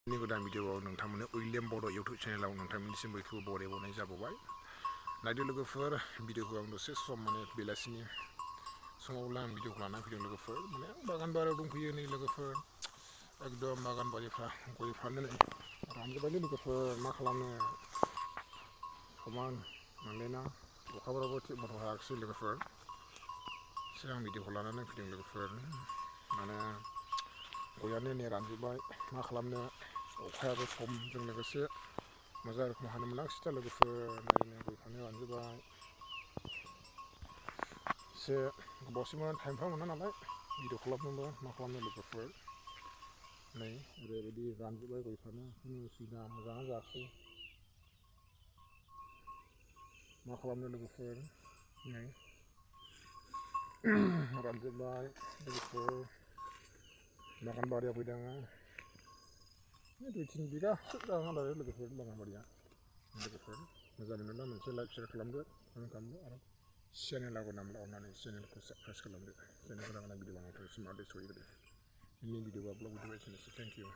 नि गोदान भिडिअआव नोंथांमोननो उइलियाम बड' इउटुब चेनेलाव नोंथांमोननिसिम बयखौबो बरायबावनाय जाबावबाय। नायदो लोगोफोर, भिडिअखौ आं दसे सम बेलासिनि समावब्ला आं भिडिअखौ लानानै फैदों लोगोफोर। बागान बारियाव दंफैयो नै लोगोफोर, एकदम बागान बारिफ्रा गयफ्रानो नै रानजोब्बायलै लोगोफोर, मा खालामनो समान मोनलायना अखाफोराबो थिग मथ' हायाखिसै लोगोफोर। एसे आं भिडिअखौ लानानै फैदों लोगोफोर, माने गयानो नै रानजोब्बाय, मा खालामनो अखायाबो समजों लोगोसे मोजां रोखोम हानो मोनाखिसै दा लोगोफोर। नायनो गयफ्रानो रानजोब्बाय, एसे गोबावसिममोन टाइमफ्रा मोना नालाय भिडिअ खालामनोबो, मा खालामनो लोगोफोर। नै ओरैबायदि रानजोब्बाय गयफ्रानो, खुनु उसुबिदा मोजाङानो जायाखिसै, मा खालामनो लोगोफोर। नै रानजोब्बाय लोगोफोर, बागान बारियाव फैदों आङो। 2-3 बिगासो जागोन आरो लोगोफोर बागान बारिया। लोगोफोर मोजां मोनोब्ला मोनसे लाइक शेयार खालामदो, कमेन्ट खालामदो, आरो चेनेलाव नामब्ला अननानै चेनेलखौ साबस्क्राइब खालामदो। चेनेलखौ नांगौ भिडिअ बानायनायसिम आरो सहैग्रो। दिनैनि भिडिअआ ब्लग भिडिअ एसेनोसै, थेंक इउ।